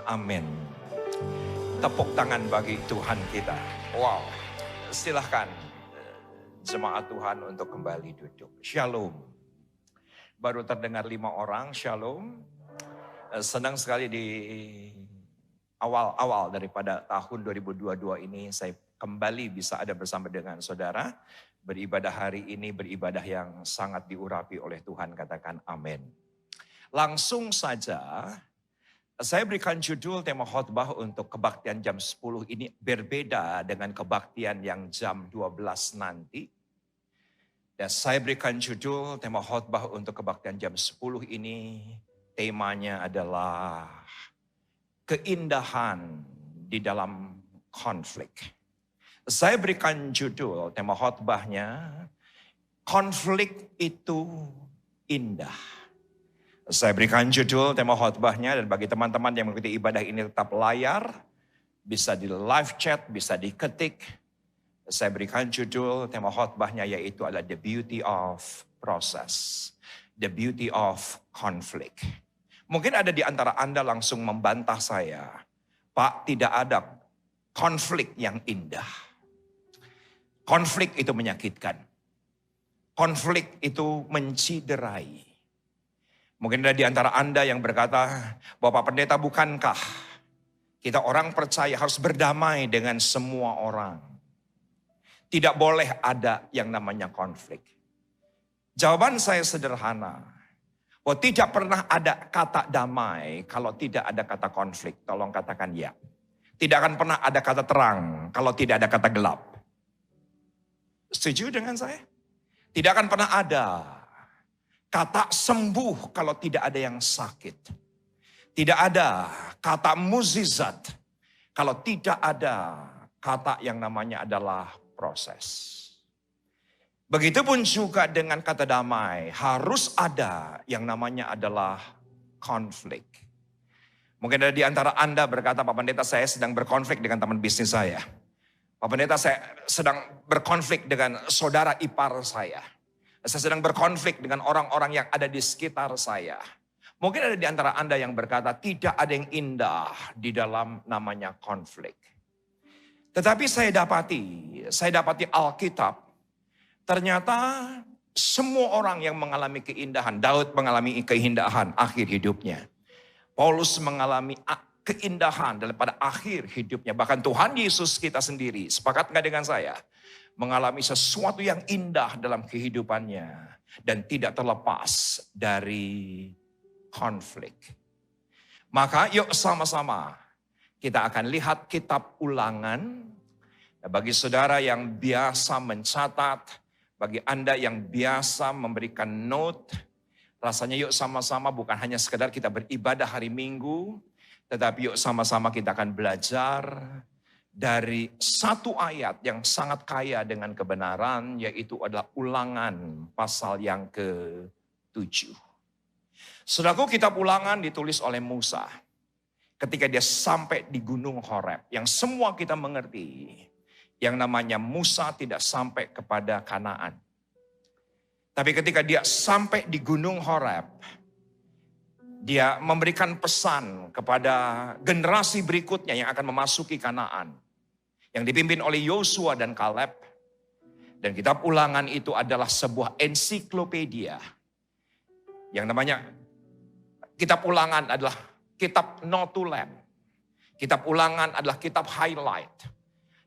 amin. Tepuk tangan bagi Tuhan kita. Wow, silahkan jemaat Tuhan untuk kembali duduk. Shalom. Baru terdengar 5 orang, shalom. Senang sekali di awal-awal daripada tahun 2022 ini saya kembali bisa ada bersama dengan saudara. Beribadah hari ini, beribadah yang sangat diurapi oleh Tuhan, katakan amin. Langsung saja, saya berikan judul tema khotbah untuk kebaktian jam 10 ini berbeda dengan kebaktian yang jam 12 nanti. Dan saya berikan judul tema khotbah untuk kebaktian jam 10 ini, temanya adalah keindahan di dalam konflik. Saya berikan judul tema khotbahnya, konflik itu indah. Saya berikan judul tema khotbahnya, dan bagi teman-teman yang mengikuti ibadah ini tetap layar, bisa di live chat, bisa diketik. Saya berikan judul tema khotbahnya yaitu adalah The Beauty of Process, The Beauty of Conflict. Mungkin ada di antara Anda langsung membantah saya, Pak, tidak ada konflik yang indah. Konflik itu menyakitkan. Konflik itu menciderai. Mungkin ada di antara Anda yang berkata, Bapak Pendeta, bukankah kita orang percaya harus berdamai dengan semua orang? Tidak boleh ada yang namanya konflik. Jawaban saya sederhana. Bahwa tidak pernah ada kata damai kalau tidak ada kata konflik. Tolong katakan ya. Tidak akan pernah ada kata terang kalau tidak ada kata gelap. Setuju dengan saya? Tidak akan pernah ada kata sembuh kalau tidak ada yang sakit. Tidak ada kata mukjizat kalau tidak ada kata yang namanya adalah proses. Begitupun juga dengan kata damai, harus ada yang namanya adalah konflik. Mungkin ada di antara Anda berkata, Pak Pendeta, saya sedang berkonflik dengan teman bisnis saya. Pak Pendeta, saya sedang berkonflik dengan saudara ipar saya. Saya sedang berkonflik dengan orang-orang yang ada di sekitar saya. Mungkin ada di antara Anda yang berkata, tidak ada yang indah di dalam namanya konflik. Tetapi saya dapati Alkitab, ternyata semua orang yang mengalami keindahan, Daud mengalami keindahan akhir hidupnya. Paulus mengalami keindahan daripada akhir hidupnya. Bahkan Tuhan Yesus kita sendiri, sepakat nggak dengan saya? Mengalami sesuatu yang indah dalam kehidupannya. Dan tidak terlepas dari konflik. Maka yuk sama-sama kita akan lihat kitab Ulangan. Bagi saudara yang biasa mencatat, bagi Anda yang biasa memberikan note, rasanya yuk sama-sama bukan hanya sekedar kita beribadah hari Minggu, tetapi yuk sama-sama kita akan belajar dari satu ayat yang sangat kaya dengan kebenaran, yaitu adalah Ulangan pasal yang ke-7. Saudaraku, kitab Ulangan ditulis oleh Musa ketika dia sampai di Gunung Horeb, yang semua kita mengerti, yang namanya Musa tidak sampai kepada Kanaan. Tapi ketika dia sampai di Gunung Horeb, dia memberikan pesan kepada generasi berikutnya yang akan memasuki Kanaan, yang dipimpin oleh Yosua dan Kaleb. Dan kitab Ulangan itu adalah sebuah ensiklopedia. Yang namanya kitab Ulangan adalah kitab notulen. Kitab Ulangan adalah kitab highlight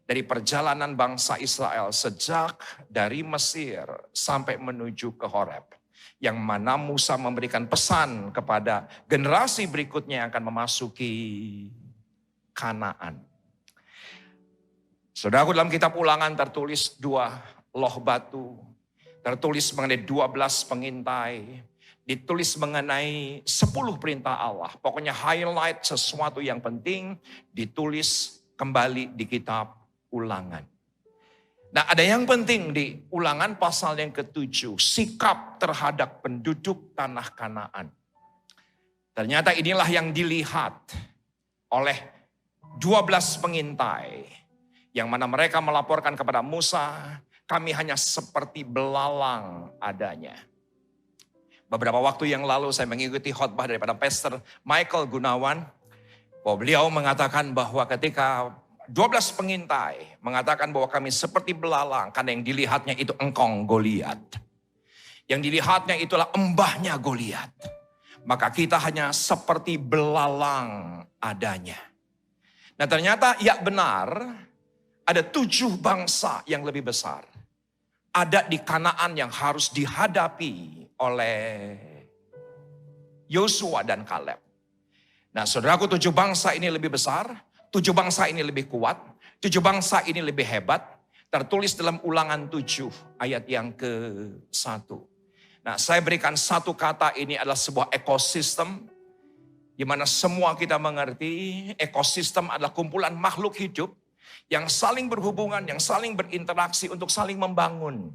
dari perjalanan bangsa Israel sejak dari Mesir sampai menuju ke Horeb. Yang mana Musa memberikan pesan kepada generasi berikutnya yang akan memasuki Kanaan. Saudaraku, dalam kitab Ulangan tertulis 2 loh batu, tertulis mengenai 12 pengintai, ditulis mengenai 10 perintah Allah. Pokoknya highlight sesuatu yang penting ditulis kembali di kitab Ulangan. Nah, ada yang penting di Ulangan pasal yang ke-7, sikap terhadap penduduk tanah Kanaan. Ternyata inilah yang dilihat oleh 12 pengintai, yang mana mereka melaporkan kepada Musa, kami hanya seperti belalang adanya. Beberapa waktu yang lalu saya mengikuti khotbah daripada Pastor Michael Gunawan. Bahwa beliau mengatakan bahwa ketika 12 pengintai mengatakan bahwa kami seperti belalang karena yang dilihatnya itu engkong Goliat. Yang dilihatnya itulah embahnya Goliat. Maka kita hanya seperti belalang adanya. Nah ternyata ya benar, ada 7 bangsa yang lebih besar. Ada di Kanaan yang harus dihadapi oleh Yosua dan Kaleb. Nah saudaraku, 7 bangsa ini lebih besar, 7 bangsa ini lebih kuat, 7 bangsa ini lebih hebat. Tertulis dalam Ulangan 7 ayat yang ke-1. Nah saya berikan satu kata, ini adalah sebuah ekosistem. Di mana semua kita mengerti ekosistem adalah kumpulan makhluk hidup yang saling berhubungan, yang saling berinteraksi untuk saling membangun.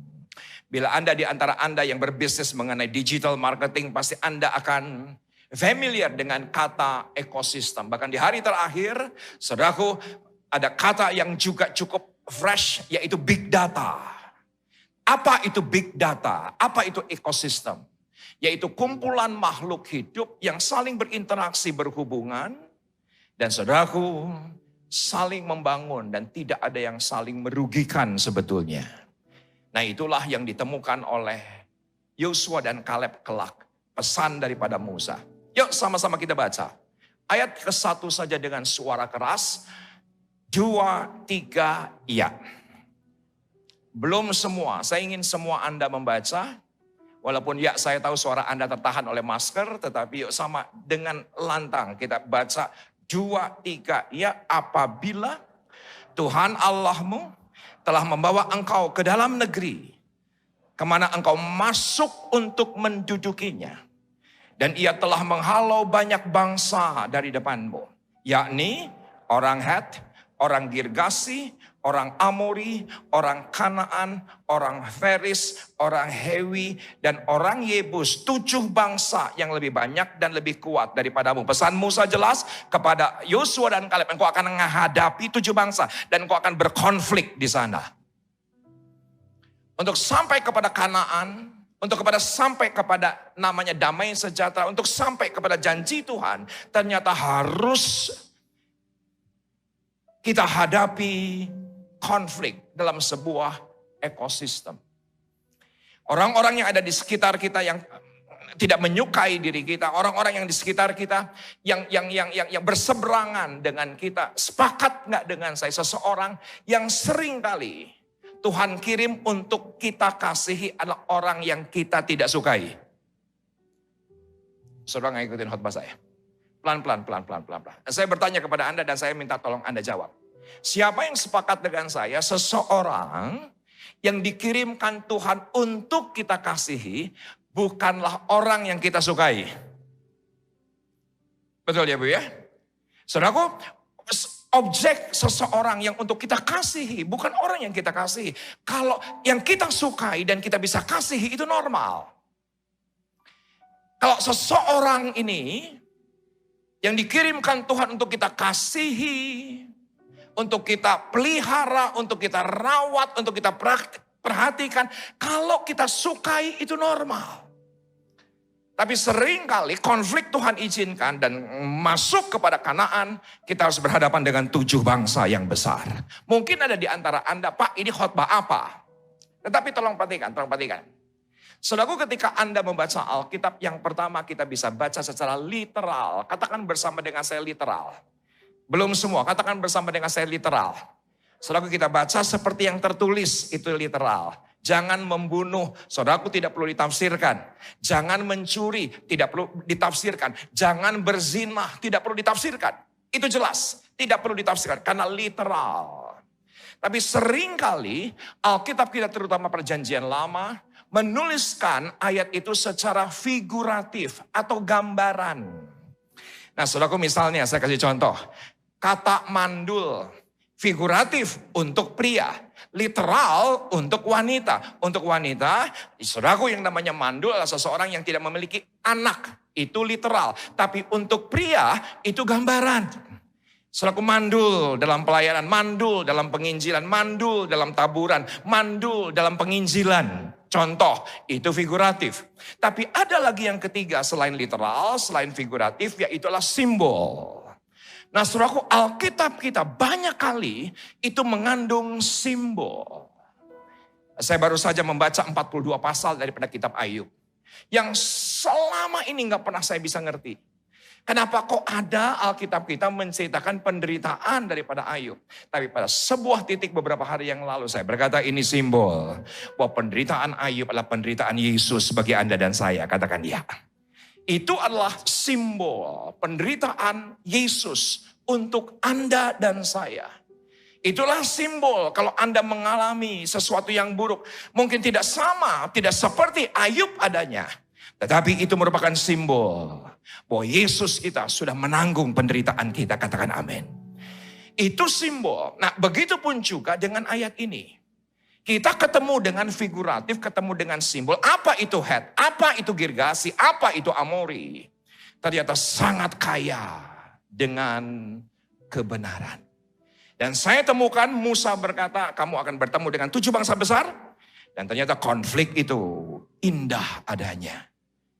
Bila Anda di antara Anda yang berbisnis mengenai digital marketing, pasti Anda akan familiar dengan kata ekosistem. Bahkan di hari terakhir, saudaraku, ada kata yang juga cukup fresh, yaitu big data. Apa itu big data? Apa itu ekosistem? Yaitu kumpulan makhluk hidup yang saling berinteraksi, berhubungan. Dan saudaraku, saling membangun dan tidak ada yang saling merugikan sebetulnya. Nah itulah yang ditemukan oleh Yosua dan Kaleb kelak. Pesan daripada Musa. Yuk sama-sama kita baca. Ayat ke-1 saja dengan suara keras. 2, 3, ya. Belum semua, saya ingin semua Anda membaca. Walaupun ya saya tahu suara Anda tertahan oleh masker. Tetapi yuk sama dengan lantang kita baca. 2, 3, ya. Apabila Tuhan Allahmu telah membawa engkau ke dalam negeri kemana engkau masuk untuk mendudukinya. Dan ia telah menghalau banyak bangsa dari depanmu. Yakni orang Het, orang Girgasi, orang Amori, orang Kanaan, orang Feris, orang Hewi, dan orang Yebus. 7 bangsa yang lebih banyak dan lebih kuat daripadamu. Pesan Musa jelas kepada Yosua dan Kaleb. Engkau akan menghadapi 7 bangsa. Dan engkau akan berkonflik di sana. Untuk sampai kepada Kanaan, untuk sampai kepada namanya damai sejahtera, untuk sampai kepada janji Tuhan, ternyata harus kita hadapi konflik dalam sebuah ekosistem. Orang-orang yang ada di sekitar kita yang tidak menyukai diri kita, orang-orang yang di sekitar kita yang berseberangan dengan kita, sepakat nggak dengan saya, seseorang yang sering kali Tuhan kirim untuk kita kasihi adalah orang yang kita tidak sukai. Saudara nggak ikutin khotbah saya? Pelan-pelan. Saya bertanya kepada Anda dan saya minta tolong Anda jawab. Siapa yang sepakat dengan saya? Seseorang yang dikirimkan Tuhan untuk kita kasihi bukanlah orang yang kita sukai. Betul ya Bu ya? Saudaraku, objek seseorang yang untuk kita kasihi bukan orang yang kita kasihi. Kalau yang kita sukai dan kita bisa kasihi itu normal. Kalau seseorang ini yang dikirimkan Tuhan untuk kita kasihi, untuk kita pelihara, untuk kita rawat, untuk kita perhatikan, kalau kita sukai itu normal. Tapi seringkali konflik Tuhan izinkan dan masuk kepada Kanaan, kita harus berhadapan dengan 7 bangsa yang besar. Mungkin ada di antara Anda, Pak ini khotbah apa? Tetapi tolong perhatikan. Saudaraku, ketika Anda membaca Alkitab, yang pertama kita bisa baca secara literal. Katakan bersama dengan saya literal. Belum semua, katakan bersama dengan saya literal. Saudaraku, kita baca seperti yang tertulis, itu literal. Jangan membunuh, saudaraku, tidak perlu ditafsirkan. Jangan mencuri, tidak perlu ditafsirkan. Jangan berzina, tidak perlu ditafsirkan. Itu jelas, tidak perlu ditafsirkan karena literal. Tapi seringkali Alkitab kita terutama Perjanjian Lama menuliskan ayat itu secara figuratif atau gambaran. Nah saudaraku, misalnya saya kasih contoh. Kata mandul, figuratif untuk pria, literal untuk wanita. Untuk wanita, saudaraku, yang namanya mandul adalah seseorang yang tidak memiliki anak. Itu literal. Tapi untuk pria itu gambaran. Saudaraku, mandul dalam pelayanan, mandul dalam penginjilan, mandul dalam taburan, mandul dalam penginjilan. Contoh, itu figuratif. Tapi ada lagi yang ketiga selain literal, selain figuratif, yaitu adalah simbol. Nah saudaraku, Alkitab kita banyak kali itu mengandung simbol. Saya baru saja membaca 42 pasal daripada kitab Ayub. Yang selama ini gak pernah saya bisa ngerti. Kenapa kok ada Alkitab kita menceritakan penderitaan daripada Ayub. Tapi pada sebuah titik beberapa hari yang lalu saya berkata ini simbol. Bahwa penderitaan Ayub adalah penderitaan Yesus bagi Anda dan saya. Katakan ya. Itu adalah simbol penderitaan Yesus untuk Anda dan saya. Itulah simbol kalau Anda mengalami sesuatu yang buruk. Mungkin tidak sama, tidak seperti Ayub adanya. Tetapi itu merupakan simbol bahwa Yesus kita sudah menanggung penderitaan kita. Katakan amin. Itu simbol. Nah begitu pun juga dengan ayat ini. Kita ketemu dengan figuratif, ketemu dengan simbol. Apa itu Het? Apa itu Girgasi? Apa itu Amori? Ternyata sangat kaya dengan kebenaran. Dan saya temukan Musa berkata, kamu akan bertemu dengan 7 bangsa besar. Dan ternyata konflik itu indah adanya.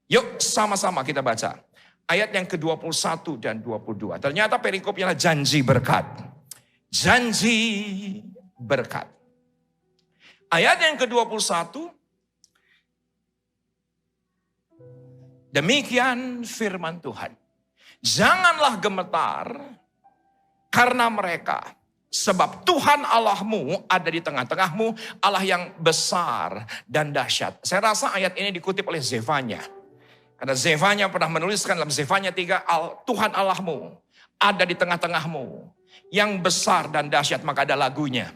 Yuk sama-sama kita baca. Ayat yang ke-21 dan 22. Ternyata perikopnya adalah janji berkat. Janji berkat. Ayat yang ke-21. Demikian firman Tuhan. Janganlah gemetar karena mereka. Sebab Tuhan Allahmu ada di tengah-tengahmu. Allah yang besar dan dahsyat. Saya rasa ayat ini dikutip oleh Zefanya. Karena Zefanya pernah menuliskan dalam Zefanya 3. Tuhan Allahmu ada di tengah-tengahmu. Yang besar dan dahsyat. Maka ada lagunya.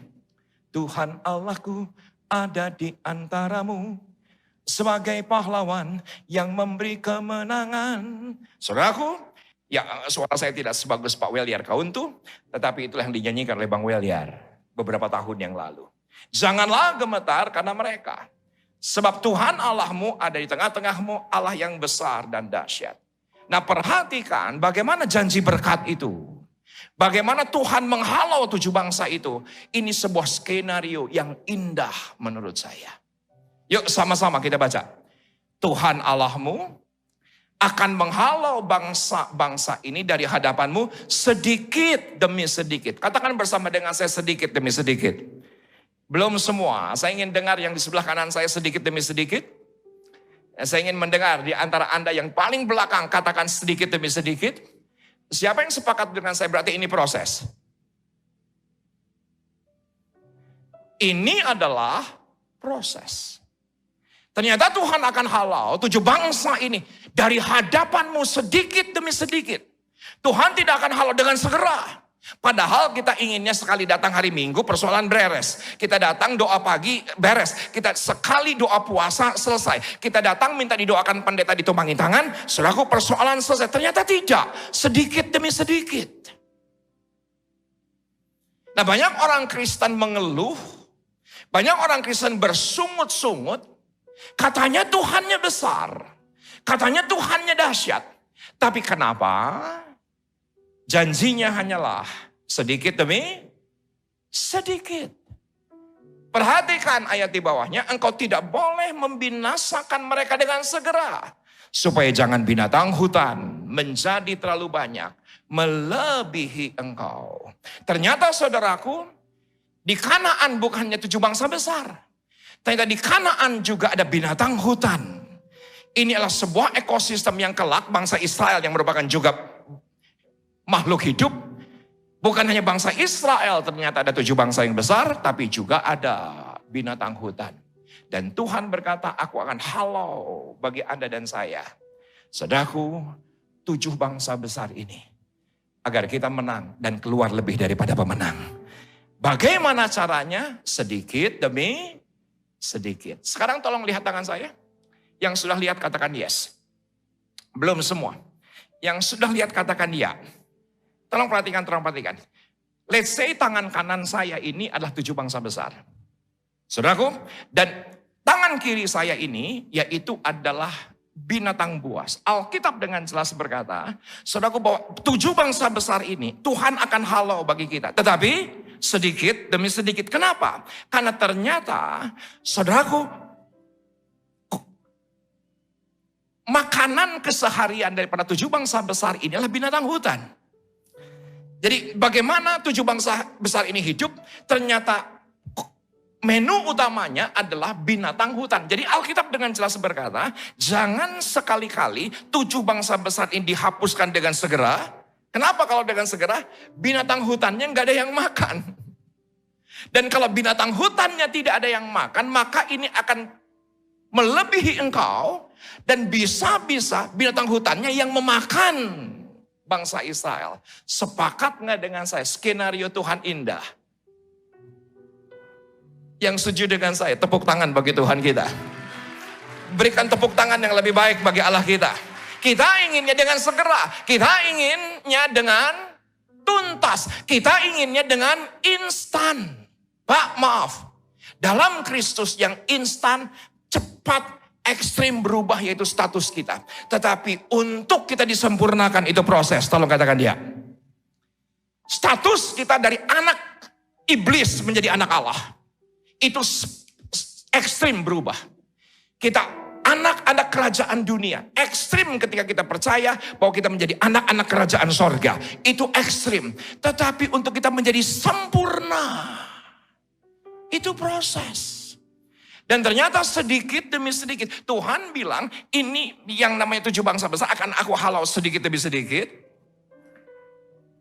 Tuhan Allahku ada di antaramu sebagai pahlawan yang memberi kemenangan. Saudaraku, ya suara saya tidak sebagus Pak Weliar Kauntu, tetapi itulah yang dinyanyikan oleh Bang Weliar beberapa tahun yang lalu. Janganlah gemetar karena mereka. Sebab Tuhan Allahmu ada di tengah-tengahmu, Allah yang besar dan dahsyat. Nah perhatikan bagaimana janji berkat itu. Bagaimana Tuhan menghalau 7 bangsa itu. Ini sebuah skenario yang indah menurut saya. Yuk sama-sama kita baca. Tuhan Allahmu akan menghalau bangsa-bangsa ini dari hadapanmu sedikit demi sedikit. Katakan bersama dengan saya sedikit demi sedikit. Belum semua. Saya ingin dengar yang di sebelah kanan saya sedikit demi sedikit. Saya ingin mendengar di antara Anda yang paling belakang katakan sedikit demi sedikit. Siapa yang sepakat dengan saya berarti ini proses. Ini adalah proses. Ternyata Tuhan akan halau 7 bangsa ini dari hadapanmu sedikit demi sedikit. Tuhan tidak akan halau dengan segera. Padahal kita inginnya sekali datang hari Minggu persoalan beres. Kita datang doa pagi beres. Kita sekali doa puasa selesai. Kita datang minta didoakan pendeta ditumpangi tangan. Saudaraku persoalan selesai. Ternyata tidak. Sedikit demi sedikit. Nah banyak orang Kristen mengeluh. Banyak orang Kristen bersungut-sungut. Katanya Tuhannya besar. Katanya Tuhannya dahsyat. Tapi kenapa? Janjinya hanyalah sedikit demi sedikit. Perhatikan ayat di bawahnya. Engkau tidak boleh membinasakan mereka dengan segera. Supaya jangan binatang hutan menjadi terlalu banyak. Melebihi engkau. Ternyata saudaraku. Di Kanaan bukannya 7 bangsa besar. Ternyata di Kanaan juga ada binatang hutan. Ini adalah sebuah ekosistem yang kelak bangsa Israel yang merupakan juga makhluk hidup. Bukan hanya bangsa Israel ternyata ada 7 bangsa yang besar. Tapi juga ada binatang hutan. Dan Tuhan berkata aku akan halau bagi Anda dan saya. Saudaraku 7 bangsa besar ini. Agar kita menang dan keluar lebih daripada pemenang. Bagaimana caranya? Sedikit demi sedikit. Sekarang tolong lihat tangan saya. Yang sudah lihat katakan yes. Belum semua. Yang sudah lihat katakan ya. Tolong perhatikan. Let's say tangan kanan saya ini adalah 7 bangsa besar. Saudaraku, dan tangan kiri saya ini yaitu adalah binatang buas. Alkitab dengan jelas berkata, saudaraku bahwa 7 bangsa besar ini Tuhan akan halau bagi kita. Tetapi sedikit demi sedikit. Kenapa? Karena ternyata saudaraku makanan keseharian daripada 7 bangsa besar ini adalah binatang hutan. Jadi bagaimana 7 bangsa besar ini hidup? Ternyata menu utamanya adalah binatang hutan. Jadi Alkitab dengan jelas berkata, jangan sekali-kali 7 bangsa besar ini dihapuskan dengan segera. Kenapa kalau dengan segera? Binatang hutannya nggak ada yang makan. Dan kalau binatang hutannya tidak ada yang makan, maka ini akan melebihi engkau. Dan bisa-bisa binatang hutannya yang memakan bangsa Israel. Sepakat nggak dengan saya? Skenario Tuhan indah. Yang setuju dengan saya, tepuk tangan bagi Tuhan kita. Berikan tepuk tangan yang lebih baik bagi Allah kita. Kita inginnya dengan segera. Kita inginnya dengan tuntas. Kita inginnya dengan instan. Pak, maaf. Dalam Kristus yang instan, cepat, ekstrim berubah yaitu status kita. Tetapi untuk kita disempurnakan itu proses. Tolong katakan dia. Status kita dari anak iblis menjadi anak Allah. Itu ekstrim berubah. Kita anak-anak kerajaan dunia. Ekstrim ketika kita percaya bahwa kita menjadi anak-anak kerajaan sorga. Itu ekstrim. Tetapi untuk kita menjadi sempurna. Itu proses. Dan ternyata sedikit demi sedikit. Tuhan bilang ini yang namanya 7 bangsa besar akan aku halau sedikit demi sedikit.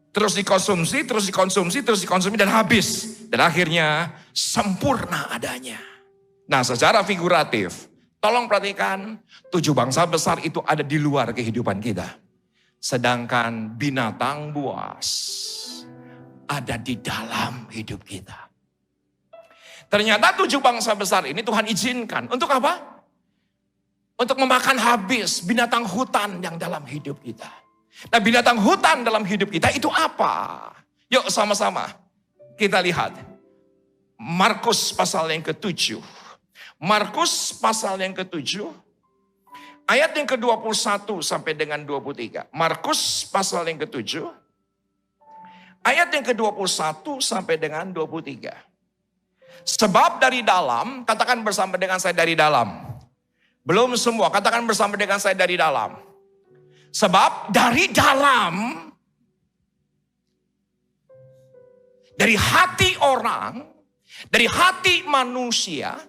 Terus dikonsumsi, terus dikonsumsi, terus dikonsumsi dan habis. Dan akhirnya sempurna adanya. Nah secara figuratif, tolong perhatikan 7 bangsa besar itu ada di luar kehidupan kita. Sedangkan binatang buas ada di dalam hidup kita. Ternyata 7 bangsa besar ini Tuhan izinkan. Untuk apa? Untuk memakan habis binatang hutan yang dalam hidup kita. Nah binatang hutan dalam hidup kita itu apa? Yuk sama-sama kita lihat. Markus pasal yang ke-7. Markus pasal yang ke-7. Ayat yang ke-21 sampai dengan 23. Markus pasal yang ke-7. Ayat yang ke-21 sampai dengan 23. Sebab dari dalam, katakan bersama dengan saya dari dalam. Belum semua, katakan bersama dengan saya dari dalam. Sebab dari dalam, dari hati orang, dari hati manusia,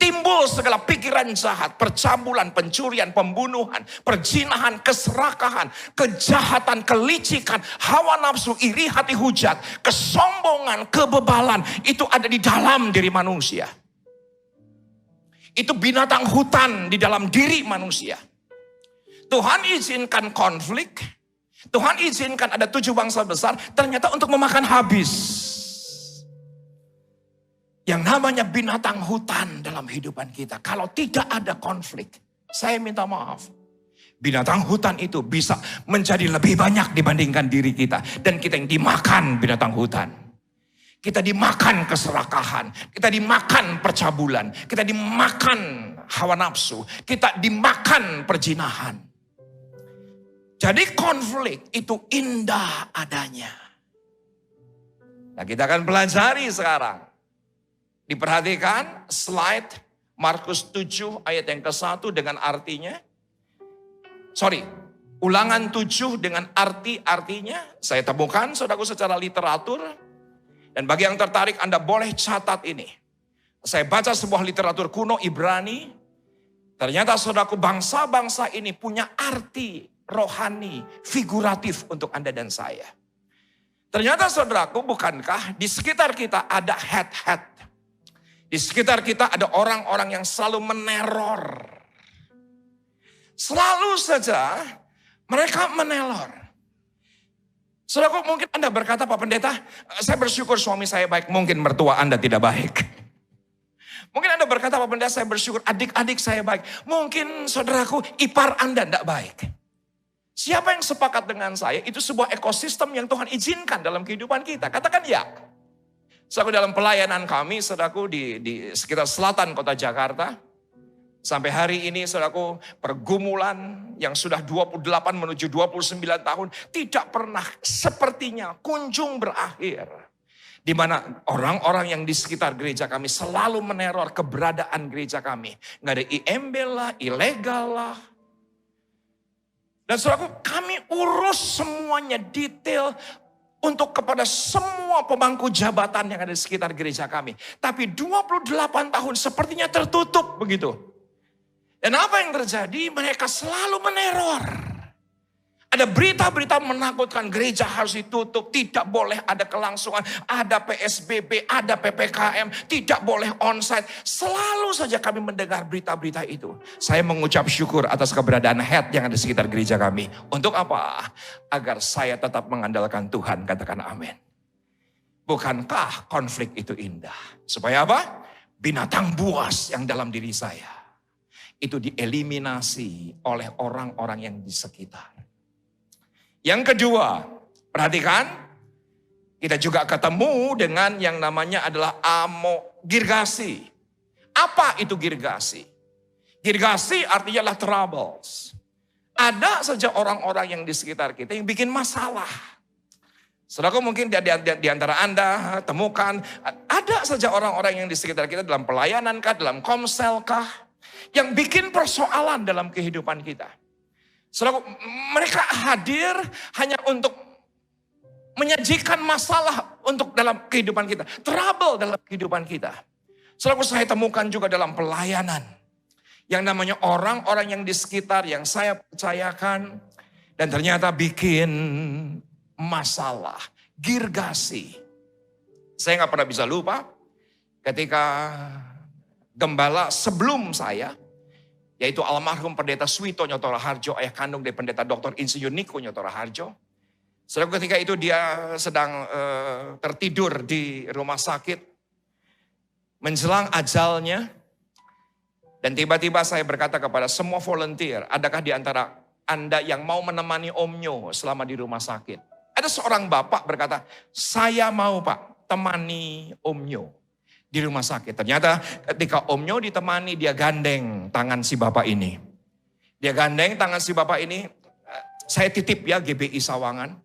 timbul segala pikiran jahat, percabulan, pencurian, pembunuhan, perzinahan, keserakahan, kejahatan, kelicikan, hawa nafsu, iri hati hujat, kesombongan, kebebalan. Itu ada di dalam diri manusia. Itu binatang hutan di dalam diri manusia. Tuhan izinkan konflik, Tuhan izinkan ada 7 bangsa besar, ternyata untuk memakan habis. Yang namanya binatang hutan dalam kehidupan kita. Kalau tidak ada konflik, saya minta maaf. Binatang hutan itu bisa menjadi lebih banyak dibandingkan diri kita. Dan kita yang dimakan binatang hutan. Kita dimakan keserakahan. Kita dimakan percabulan. Kita dimakan hawa nafsu. Kita dimakan perzinahan. Jadi konflik itu indah adanya. Nah kita akan pelajari sekarang. Diperhatikan slide Markus 7 ayat yang ke-1 dengan artinya. Ulangan 7 dengan artinya. Saya temukan saudaraku secara literatur. Dan bagi yang tertarik Anda boleh catat ini. Saya baca sebuah literatur kuno Ibrani. Ternyata saudaraku bangsa-bangsa ini punya arti rohani, figuratif untuk Anda dan saya. Ternyata saudaraku bukankah di sekitar kita ada head-head. Di sekitar kita ada orang-orang yang selalu meneror. Selalu saja mereka meneror. Saudaraku mungkin Anda berkata Pak Pendeta, saya bersyukur suami saya baik, mungkin mertua Anda tidak baik. Mungkin Anda berkata Pak Pendeta saya bersyukur adik-adik saya baik. Mungkin saudaraku ipar Anda tidak baik. Siapa yang sepakat dengan saya? Itu sebuah ekosistem yang Tuhan izinkan dalam kehidupan kita. Katakan ya. Saudaraku dalam pelayanan kami, saudaraku di sekitar selatan kota Jakarta. Sampai hari ini saudaraku pergumulan yang sudah 28 menuju 29 tahun. Tidak pernah sepertinya kunjung berakhir. Di mana orang-orang yang di sekitar gereja kami selalu meneror keberadaan gereja kami. Nggak ada IMB lah, ilegal lah. Dan saudaraku kami urus semuanya detail. untuk kepada semua pemangku jabatan yang ada di sekitar gereja kami. Tapi 28 tahun sepertinya tertutup begitu. Dan apa yang terjadi? Mereka selalu meneror. Ada berita-berita menakutkan, gereja harus ditutup, tidak boleh ada kelangsungan, ada PSBB, ada PPKM, tidak boleh onsite. Selalu saja kami mendengar berita-berita itu. Saya mengucap syukur atas keberadaan head yang ada di sekitar gereja kami. Untuk apa? Agar saya tetap mengandalkan Tuhan, katakan amin. Bukankah konflik itu indah? Supaya apa? Binatang buas yang dalam diri saya itu dieliminasi oleh orang-orang yang di sekitar. Yang kedua, perhatikan, kita juga ketemu dengan yang namanya adalah girgasi. Apa itu girgasi? Girgasi artinya adalah troubles. Ada saja orang-orang yang di sekitar kita yang bikin masalah. Saudara, mungkin di antara Anda temukan, ada saja orang-orang yang di sekitar kita dalam pelayanan kah, dalam komsel kah, yang bikin persoalan dalam kehidupan kita. Saudara, mereka hadir hanya untuk menyajikan masalah untuk dalam kehidupan kita. Trouble dalam kehidupan kita. Saudara, saya temukan juga dalam pelayanan. Yang namanya orang-orang yang di sekitar yang saya percayakan. Dan ternyata bikin masalah. Girgasi. Saya gak pernah bisa lupa ketika gembala sebelum saya, yaitu almarhum pendeta Suwito Nyoto Raharjo, ayah kandung dari pendeta Dr. Insinyur Niko Nyoto Raharjo. Saudara, ketika itu dia sedang tertidur di rumah sakit, menjelang ajalnya, dan tiba-tiba saya berkata kepada semua volunteer, adakah di antara Anda yang mau menemani Om Nyo selama di rumah sakit? Ada seorang bapak berkata, saya mau Pak, temani Om Nyo di rumah sakit. Ternyata ketika Om Nyo ditemani, dia gandeng tangan si bapak ini. Dia gandeng tangan si bapak ini. Saya titip ya GBI Sawangan.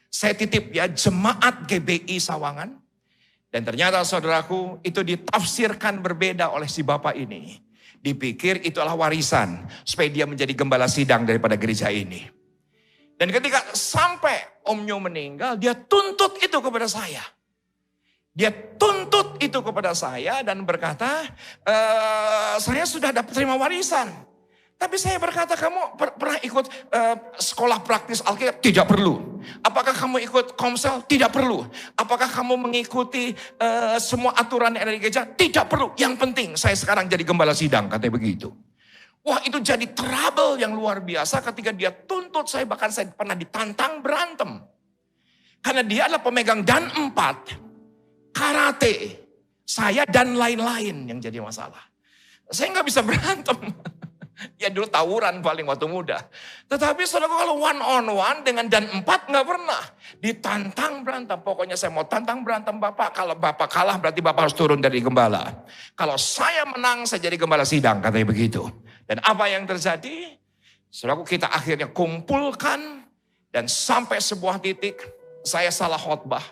Saya titip ya jemaat GBI Sawangan. Dan ternyata saudaraku, itu ditafsirkan berbeda oleh si bapak ini. Dipikir itu adalah warisan supaya dia menjadi gembala sidang daripada gereja ini. Dan ketika sampai Om Nyo meninggal, dia tuntut itu kepada saya. Dia tuntut itu kepada saya dan berkata, saya sudah dapat terima warisan. Tapi saya berkata, kamu pernah ikut sekolah praktis Alkitab? Tidak perlu. Apakah kamu ikut komsel? Tidak perlu. Apakah kamu mengikuti semua aturan yang ada di gereja? Tidak perlu. Yang penting saya sekarang jadi gembala sidang, katanya begitu. Wah, itu jadi trouble yang luar biasa ketika dia tuntut saya. Bahkan saya pernah ditantang berantem. Karena dia adalah pemegang dan 4. Karate, saya dan lain-lain yang jadi masalah. Saya nggak bisa berantem. Ya dulu tawuran paling waktu muda. Tetapi saudara, kalau one on one dengan dan 4 nggak pernah. Ditantang berantem. Pokoknya saya mau tantang berantem Bapak. Kalau Bapak kalah berarti Bapak harus turun dari gembala. Kalau saya menang saya jadi gembala sidang, katanya begitu. Dan apa yang terjadi? Saudara, kita akhirnya kumpulkan. Dan sampai sebuah titik saya salah khotbah.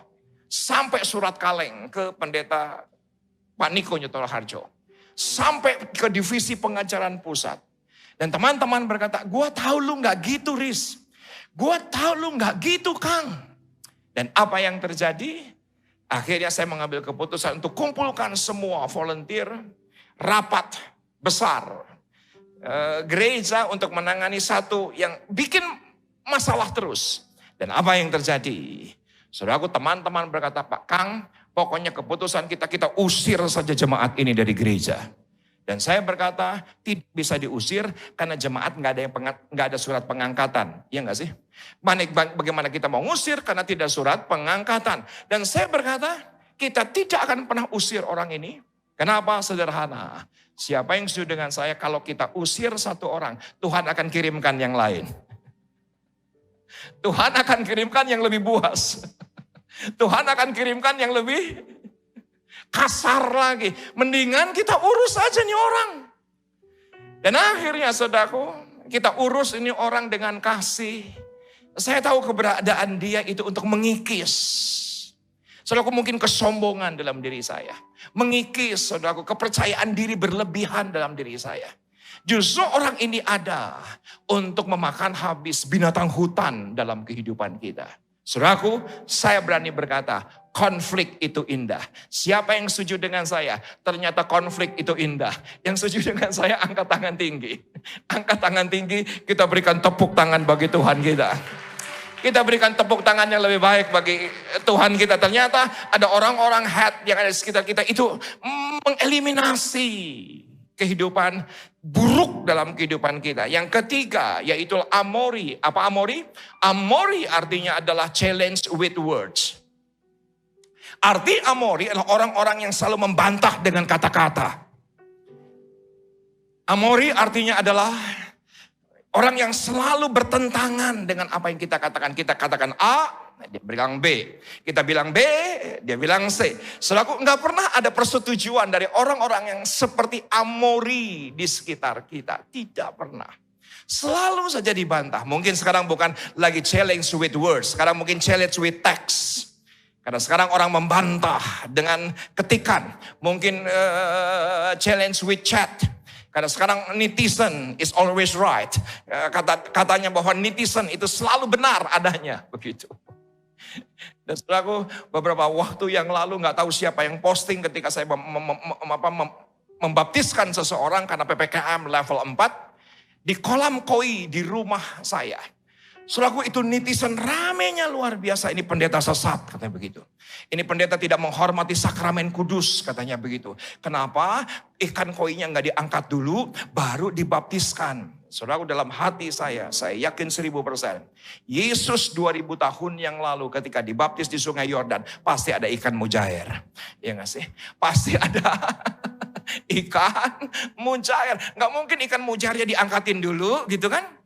Sampai surat kaleng ke pendeta Pak Niko Nyoto Raharjo. Sampai ke divisi pengajaran pusat. Dan teman-teman berkata, gua tahu lu gak gitu Riz. Gua tahu lu gak gitu Kang. Dan apa yang terjadi? Akhirnya saya mengambil keputusan untuk kumpulkan semua volunteer. Rapat besar. Gereja untuk menangani satu yang bikin masalah terus. Dan apa yang terjadi? Saudaraku, teman-teman berkata, Pak Kang, pokoknya keputusan kita usir saja jemaat ini dari gereja. Dan saya berkata, tidak bisa diusir karena jemaat nggak ada surat pengangkatan. Iya nggak sih? Bagaimana kita mau ngusir karena tidak surat pengangkatan. Dan saya berkata, kita tidak akan pernah usir orang ini. Kenapa? Sederhana. Siapa yang setuju dengan saya, kalau kita usir satu orang, Tuhan akan kirimkan yang lain. Tuhan akan kirimkan yang lebih buas. Tuhan akan kirimkan yang lebih kasar lagi. Mendingan kita urus aja nih orang. Dan akhirnya saudaraku, kita urus ini orang dengan kasih. Saya tahu keberadaan dia itu untuk mengikis. Saudaraku, mungkin kesombongan dalam diri saya. Mengikis saudaraku, kepercayaan diri berlebihan dalam diri saya. Justru orang ini ada untuk memakan habis binatang hutan dalam kehidupan kita. Saudaraku, saya berani berkata, konflik itu indah. Siapa yang setuju dengan saya? Ternyata konflik itu indah. Yang setuju dengan saya angkat tangan tinggi. Angkat tangan tinggi, kita berikan tepuk tangan bagi Tuhan kita. Kita berikan tepuk tangan yang lebih baik bagi Tuhan kita. Ternyata ada orang-orang head yang ada di sekitar kita itu mengeliminasi kehidupan buruk dalam kehidupan kita. Yang ketiga yaitu amori. Apa amori? Amori artinya adalah challenge with words. Arti amori adalah orang-orang yang selalu membantah dengan kata-kata. Amori artinya adalah orang yang selalu bertentangan dengan apa yang kita katakan. Kita katakan A, dia bilang B. Kita bilang B, dia bilang C. Saudaraku, nggak pernah ada persetujuan dari orang-orang yang seperti amori di sekitar kita. Tidak pernah. Selalu saja dibantah. Mungkin sekarang bukan lagi challenge with words. Sekarang mungkin challenge with text. Karena sekarang orang membantah dengan ketikan. Mungkin challenge with chat. Karena sekarang netizen is always right. Katanya bahwa netizen itu selalu benar adanya. Begitu. Dan saudaraku, beberapa waktu yang lalu gak tahu siapa yang posting ketika saya membaptiskan seseorang karena PPKM level 4. Di kolam koi di rumah saya. Saudaraku, itu netizen ramenya luar biasa. Ini pendeta sesat, katanya begitu. Ini pendeta tidak menghormati sakramen kudus, katanya begitu. Kenapa? Ikan koinya nggak diangkat dulu, baru dibaptiskan. Saudaraku, dalam hati saya yakin 1000%. Yesus 2000 tahun yang lalu ketika dibaptis di sungai Yordan, pasti ada ikan mujair. Ya nggak sih? Pasti ada ikan mujair. Nggak mungkin ikan mujairnya diangkatin dulu, gitu kan?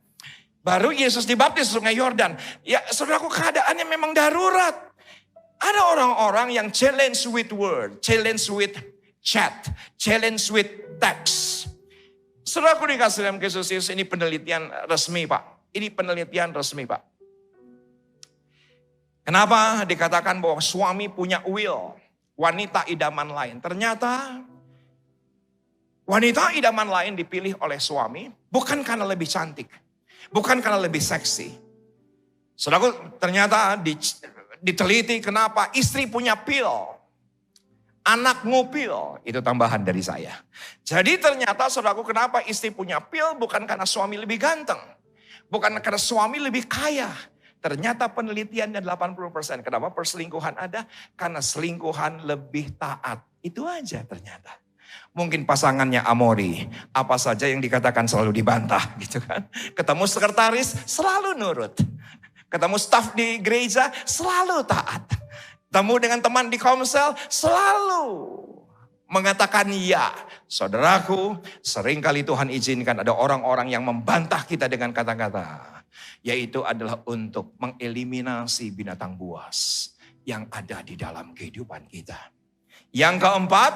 Baru Yesus dibaptis sungai Yordan. Ya saudaraku, keadaannya memang darurat. Ada orang-orang yang challenge with word, challenge with chat, challenge with text. Saudaraku dikasih dalam Yesus, ini penelitian resmi Pak. Ini penelitian resmi Pak. Kenapa dikatakan bahwa suami punya will, wanita idaman lain? Ternyata wanita idaman lain dipilih oleh suami bukan karena lebih cantik. Bukan karena lebih seksi. Saudaraku, ternyata diteliti kenapa istri punya pil. Anak ngupil. Itu tambahan dari saya. Jadi ternyata saudaraku, kenapa istri punya pil bukan karena suami lebih ganteng. Bukan karena suami lebih kaya. Ternyata penelitiannya 80%. Kenapa perselingkuhan ada? Karena selingkuhan lebih taat. Itu aja ternyata. Mungkin pasangannya amori, apa saja yang dikatakan selalu dibantah gitu kan. Ketemu sekretaris selalu nurut. Ketemu staf di gereja selalu taat. Ketemu dengan teman di komsel selalu mengatakan ya. Saudaraku, seringkali Tuhan izinkan ada orang-orang yang membantah kita dengan kata-kata. Yaitu adalah untuk mengeliminasi binatang buas yang ada di dalam kehidupan kita. Yang keempat,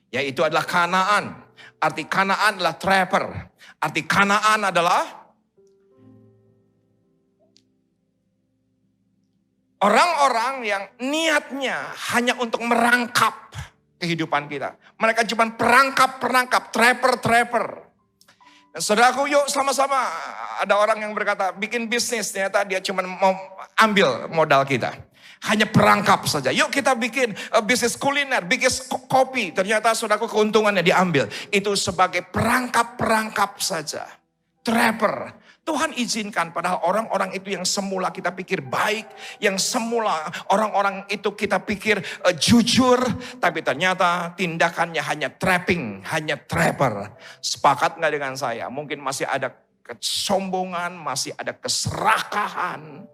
yaitu adalah Kanaan. Arti Kanaan adalah trapper. Arti Kanaan adalah orang-orang yang niatnya hanya untuk merangkap kehidupan kita. Mereka cuma perangkap, trapper. Dan saudaraku, yuk sama-sama. Ada orang yang berkata bikin bisnis, ternyata dia cuma mau ambil modal kita. Hanya perangkap saja. Yuk kita bikin bisnis kuliner, bisnis kopi. Ternyata saudaraku keuntungannya diambil. Itu sebagai perangkap saja. Trapper. Tuhan izinkan padahal orang-orang itu yang semula kita pikir baik. Yang semula orang-orang itu kita pikir jujur. Tapi ternyata tindakannya hanya trapping, hanya trapper. Sepakat gak dengan saya? Mungkin masih ada kesombongan, masih ada keserakahan.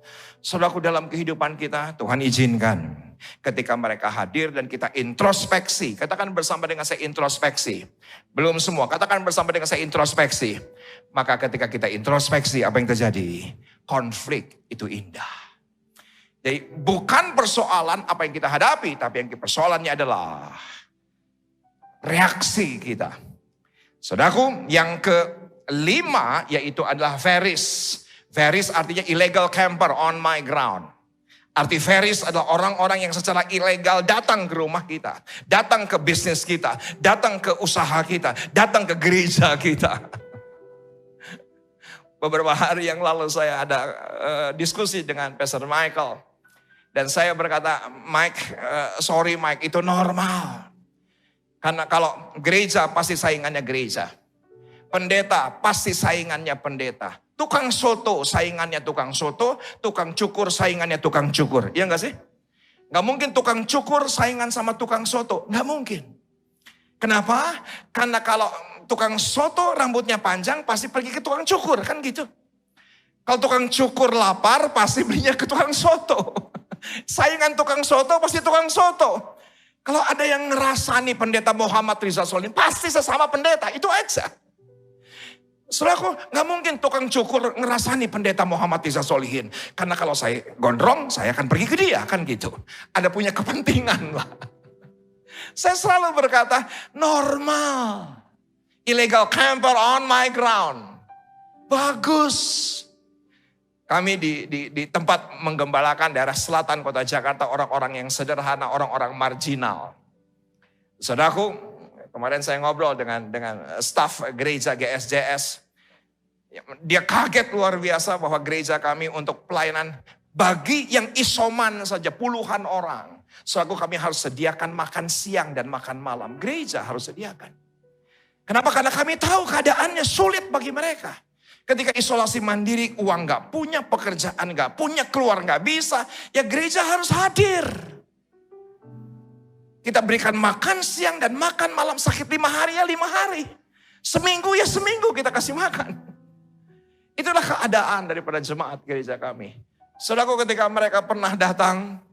Saudaraku, dalam kehidupan kita, Tuhan izinkan ketika mereka hadir dan kita introspeksi. Katakan bersama dengan saya introspeksi. Belum semua, katakan bersama dengan saya introspeksi. Maka ketika kita introspeksi, apa yang terjadi? Konflik itu indah. Jadi bukan persoalan apa yang kita hadapi, tapi yang persoalannya adalah reaksi kita. Saudaraku, yang kelima yaitu adalah veris. Veris artinya illegal camper on my ground. Arti veris adalah orang-orang yang secara ilegal datang ke rumah kita. Datang ke bisnis kita. Datang ke usaha kita. Datang ke gereja kita. Beberapa hari yang lalu saya ada diskusi dengan Pastor Michael. Dan saya berkata, Mike, sorry Mike, itu normal. Karena kalau gereja pasti saingannya gereja. Pendeta pasti saingannya pendeta. Tukang soto saingannya tukang soto. Tukang cukur saingannya tukang cukur. Iya gak sih? Gak mungkin tukang cukur saingan sama tukang soto. Gak mungkin. Kenapa? Karena kalau tukang soto rambutnya panjang pasti pergi ke tukang cukur. Kan gitu. Kalau tukang cukur lapar pasti belinya ke tukang soto. Saingan tukang soto pasti tukang soto. Kalau ada yang ngerasani pendeta Muhammad Rizal Solihin, pasti sesama pendeta, itu aja. Saudaraku, gak mungkin tukang cukur ngerasani pendeta Muhammad Rizal Solihin. Karena kalau saya gondrong, saya akan pergi ke dia, kan gitu. Ada punya kepentingan lah. Saya selalu berkata, normal. Illegal camper on my ground. Bagus. Kami di tempat menggembalakan daerah selatan kota Jakarta, orang-orang yang sederhana, orang-orang marginal. Saudaraku, kemarin saya ngobrol dengan staf gereja GSJS. Dia kaget luar biasa bahwa gereja kami untuk pelayanan bagi yang isoman saja puluhan orang. Saudaraku, kami harus sediakan makan siang dan makan malam. Gereja harus sediakan. Kenapa? Karena kami tahu keadaannya sulit bagi mereka. Ketika isolasi mandiri, uang gak punya, pekerjaan gak punya, keluar gak bisa, ya gereja harus hadir. Kita berikan makan siang dan makan malam, sakit 5 hari ya 5 hari. Seminggu ya seminggu kita kasih makan. Itulah keadaan daripada jemaat gereja kami. Saudaraku, ketika mereka pernah datang,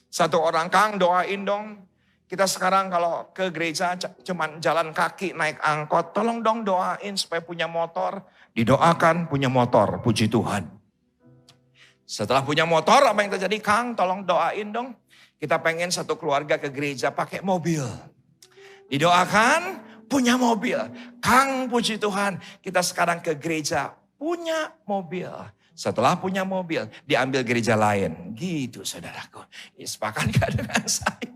satu orang, Kang doain dong. Kita sekarang kalau ke gereja cuman jalan kaki naik angkot, tolong dong doain supaya punya motor. Didoakan punya motor, puji Tuhan. Setelah punya motor, apa yang terjadi? Kang, tolong doain dong. Kita pengen satu keluarga ke gereja pakai mobil. Didoakan punya mobil. Kang, puji Tuhan, kita sekarang ke gereja punya mobil. Setelah punya mobil, diambil gereja lain. Gitu saudaraku. Sepakat gak dengan saya?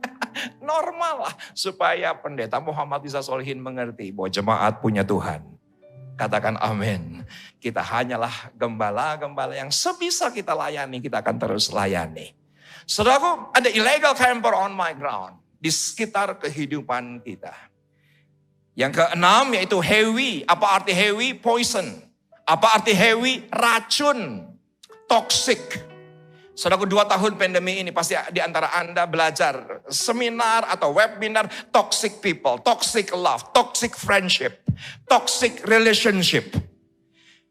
Normal lah. Supaya pendeta Muhammad Rizal Solihin mengerti bahwa jemaat punya Tuhan. Katakan amin. Kita hanyalah gembala-gembala yang sebisa kita layani, kita akan terus layani. Saudaraku, ada illegal camper on my ground. Di sekitar kehidupan kita. Yang keenam yaitu heavy. Apa arti heavy? Poison. Apa arti heavy? Racun. Toxic. Saudaraku, 2 tahun pandemi ini pasti di antara Anda belajar seminar atau webinar toxic people, toxic love, toxic friendship, toxic relationship.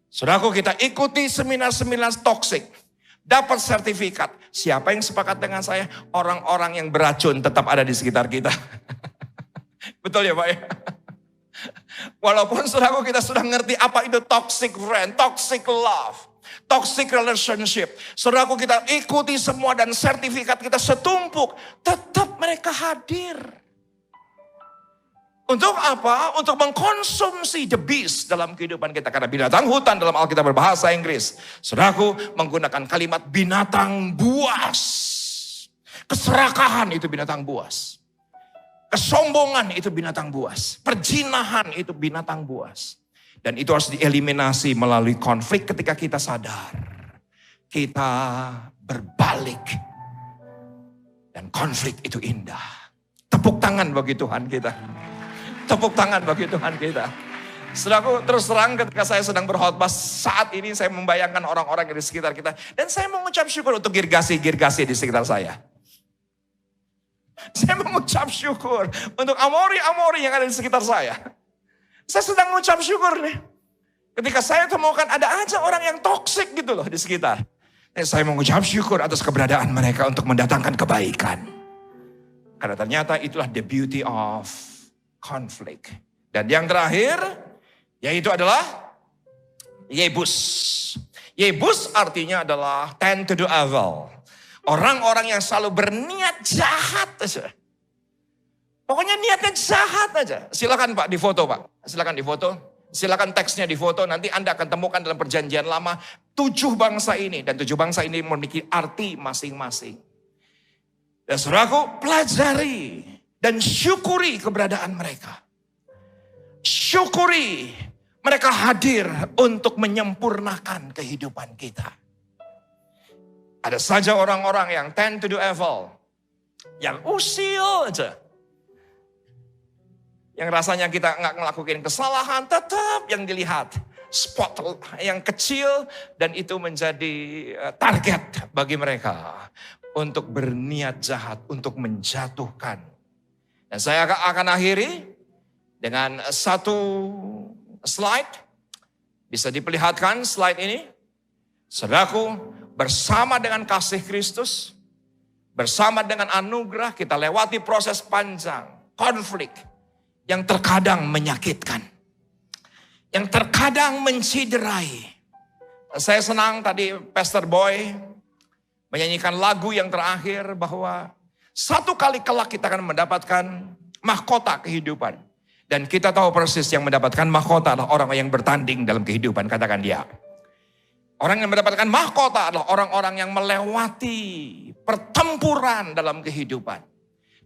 Saudaraku, kita ikuti seminar-seminar toxic, dapat sertifikat. Siapa yang sepakat dengan saya? Orang-orang yang beracun tetap ada di sekitar kita. Betul ya Pak ya? Walaupun saudaraku kita sudah ngerti apa itu toxic friend, toxic love. Toxic relationship. Saudaraku, kita ikuti semua dan sertifikat kita setumpuk. Tetap mereka hadir. Untuk apa? Untuk mengkonsumsi the beast dalam kehidupan kita. Karena binatang hutan dalam Alkitab berbahasa Inggris. Saudaraku, menggunakan kalimat binatang buas. Keserakahan itu binatang buas. Kesombongan itu binatang buas. Perjinahan itu binatang buas. Dan itu harus dieliminasi melalui konflik ketika kita sadar. Kita berbalik. Dan konflik itu indah. Tepuk tangan bagi Tuhan kita. Tepuk tangan bagi Tuhan kita. Saudaraku, terus terang ketika saya sedang berkhotbah saat ini saya membayangkan orang-orang di sekitar kita. Dan saya mengucap syukur untuk girgasi-girgasi di sekitar saya. Saya mengucap syukur untuk amori-amori yang ada di sekitar saya. Saya sedang mengucap syukur nih. Ketika saya temukan ada aja orang yang toksik gitu loh di sekitar. Saya mengucap syukur atas keberadaan mereka untuk mendatangkan kebaikan. Karena ternyata itulah the beauty of conflict. Dan yang terakhir, yaitu adalah Yebus. Yebus artinya adalah tend to do evil. Orang-orang yang selalu berniat jahat aja. Pokoknya niatnya jahat aja. Silakan Pak difoto Pak. Silakan difoto. Silakan teksnya difoto. Nanti Anda akan temukan dalam perjanjian lama 7 bangsa ini. Dan 7 bangsa ini memiliki arti masing-masing. Dan saudaraku, pelajari dan syukuri keberadaan mereka. Syukuri mereka hadir untuk menyempurnakan kehidupan kita. Ada saja orang-orang yang tend to do evil. Yang usil aja. Yang rasanya kita nggak ngelakuin kesalahan, tetap yang dilihat. Spot yang kecil dan itu menjadi target bagi mereka. Untuk berniat jahat, untuk menjatuhkan. Dan saya akan akhiri dengan satu slide. Bisa diperlihatkan slide ini. Saudaraku, bersama dengan kasih Kristus, bersama dengan anugerah kita lewati proses panjang, konflik yang terkadang menyakitkan, yang terkadang menciderai. Saya senang tadi Pastor Boy menyanyikan lagu yang terakhir bahwa satu kali kelak kita akan mendapatkan mahkota kehidupan. Dan kita tahu persis yang mendapatkan mahkota adalah orang yang bertanding dalam kehidupan, katakan dia. Orang yang mendapatkan mahkota adalah orang-orang yang melewati pertempuran dalam kehidupan.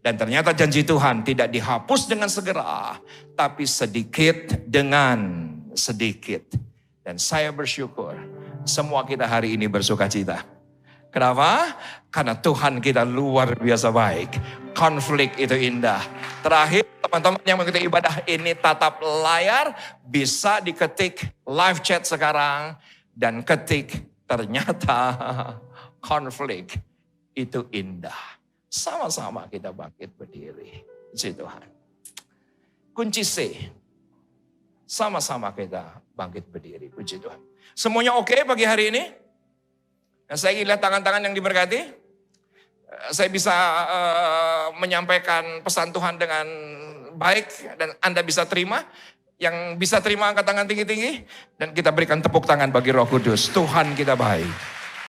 Dan ternyata janji Tuhan tidak dihapus dengan segera, tapi sedikit dengan sedikit. Dan saya bersyukur semua kita hari ini bersuka cita. Kenapa? Karena Tuhan kita luar biasa baik. Konflik itu indah. Terakhir, teman-teman yang mengikuti ibadah ini tatap layar, bisa diketik live chat sekarang. Dan ketik, ternyata konflik itu indah. Sama-sama kita bangkit berdiri. Puji Tuhan. Kunci C. Sama-sama kita bangkit berdiri. Puji Tuhan. Semuanya oke pagi hari ini? Nah, saya ingin lihat tangan-tangan yang diberkati. Saya bisa menyampaikan pesan Tuhan dengan baik dan Anda bisa terima. Yang bisa terima angkat tangan tinggi-tinggi dan kita berikan tepuk tangan bagi Roh Kudus. Tuhan kita baik.